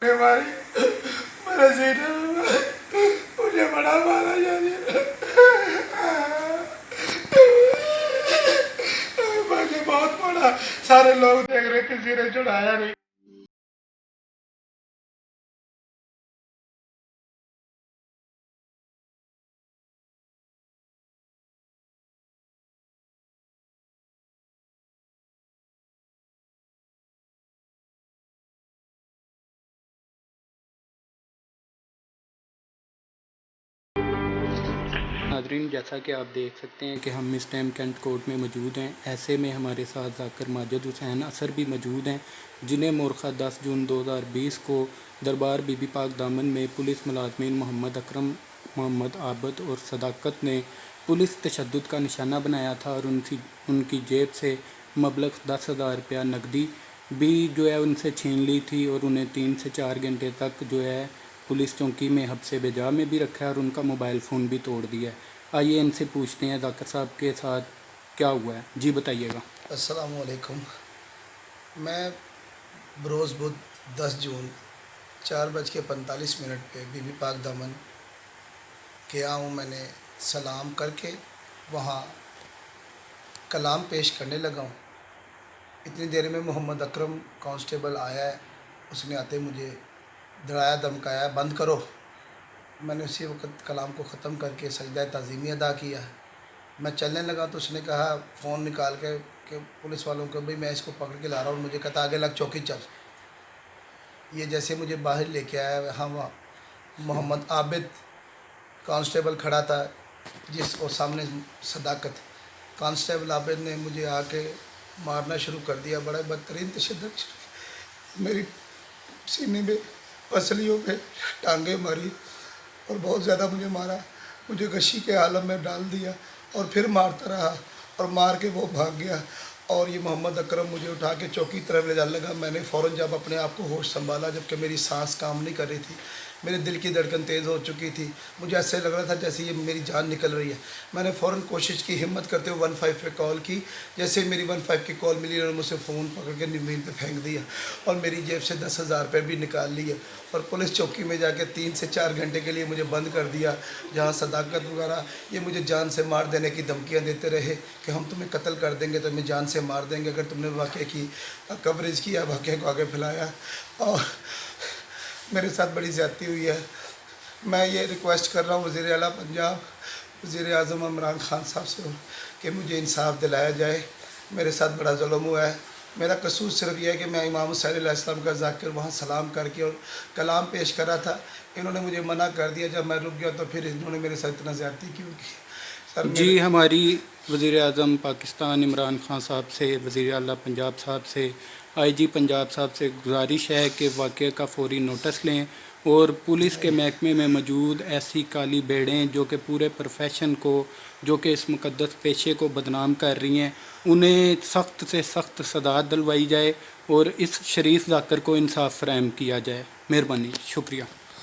हमारी मेरा सीना मुझे बड़ा मारा जाने मुझे बहुत बड़ा सारे लोग देख रहे किसी ने चढ़ाया नहीं। नाजरीन, जैसा कि आप देख सकते हैं कि हम इस टाइम कैंट कोर्ट में मौजूद हैं। ऐसे में हमारे साथ जाकर माजिद हुसैन असर भी मौजूद हैं, जिन्हें मोरखा 10 जून 2020 को दरबार बीबी पाक दामन में पुलिस मुलाजमीन मोहम्मद अकरम, मोहम्मद आबद और सदाकत ने पुलिस तशद्दुद का निशाना बनाया था और उनकी जेब से मबलग 10,000 रुपया नकदी भी जो है उनसे छीन ली थी और उन्हें 3 से 4 घंटे तक जो है पुलिस चौकी में हब्से बेजा में भी रखा है और उनका मोबाइल फ़ोन भी तोड़ दिया है। आइए इनसे पूछते हैं जाकर साहब के साथ क्या हुआ है। जी बताइएगा। अस्सलाम वालेकुम। मैं बरोज़ बुध 10 जून 4:45 पे बीबी पाक दामन गया हूँ। मैंने सलाम करके वहाँ कलाम पेश करने लगा हूँ। इतनी देर में मोहम्मद अकरम कांस्टेबल आया है। उसने आते मुझे डराया धमकाया, बंद करो। मैंने उसी वक्त कलाम को ख़त्म करके सजदा ताज़ीमी अदा किया। मैं चलने लगा तो उसने कहा फ़ोन निकाल के कि पुलिस वालों को, भाई मैं इसको पकड़ के ला रहा हूँ। मुझे कहता आगे लग, चौकी चल। ये जैसे मुझे बाहर लेके आया, हाँ वहाँ मोहम्मद आबिद कांस्टेबल खड़ा था, जिस और सामने सदाकत। कांस्टेबल आबिद ने मुझे आके मारना शुरू कर दिया, बड़ा बदतरीन तशद्दुद। मेरी सीने में पसलियों पे टांगे मारी और बहुत ज़्यादा मुझे मारा। मुझे गशी के आलम में डाल दिया और फिर मारता रहा और मार के वो भाग गया। और ये मोहम्मद अकरम मुझे उठा के चौकी तरफ ले जाने लगा। मैंने फ़ौरन जब अपने आप को होश संभाला, जबकि मेरी सांस काम नहीं कर रही थी, मेरे दिल की धड़कन तेज़ हो चुकी थी, मुझे ऐसे लग रहा था जैसे ये मेरी जान निकल रही है। मैंने फ़ौरन कोशिश की, हिम्मत करते हुए 15 पे कॉल की। जैसे मेरी 15 की कॉल मिली, उन्होंने मुझसे फ़ोन पकड़ के ज़मीन पे फेंक दिया और मेरी जेब से 10,000 रुपये भी निकाल लिए और पुलिस चौकी में जाके 3 से 4 घंटे के लिए मुझे बंद कर दिया, जहाँ सदाकत वगैरह ये मुझे जान से मार देने की धमकियाँ देते रहे कि हम तुम्हें कत्ल कर देंगे, तुम्हें जान से मार देंगे अगर तुमने वाक़े की कवरेज किया, वाक़े को आगे फैलाया। और मेरे साथ बड़ी ज़्यादती हुई है। मैं ये रिक्वेस्ट कर रहा हूँ वज़ीर आला पंजाब, वज़ीर आज़म इमरान खान साहब से कि मुझे इंसाफ़ दिलाया जाए। मेरे साथ बड़ा जुल्म हुआ है। मेरा कसूर सिर्फ यह है कि मैं इमाम हुसैन अलैहिस्सलाम का ज़ाकिर वहाँ सलाम करके और कलाम पेश करा था। इन्होंने मुझे मना कर दिया। जब मैं रुक गया तो फिर इन्होंने मेरे साथ इतना ज़्यादती क्यों की? सर जी, हमारी वज़ीर आज़म पाकिस्तान इमरान खान साहब से, वज़ीर आला पंजाब साहब से, IG पंजाब साहब से गुजारिश है कि वाक़े का फ़ौरी नोटिस लें और पुलिस के महकमे में मौजूद ऐसी काली भेड़ें जो कि पूरे प्रोफेशन को, जो कि इस मुक़द्दस पेशे को बदनाम कर रही हैं, उन्हें सख्त से सख्त सज़ा दिलवाई जाए और इस शरीफ ज़ाकिर को इंसाफ़ फ़राहम किया जाए। मेहरबानी, शुक्रिया।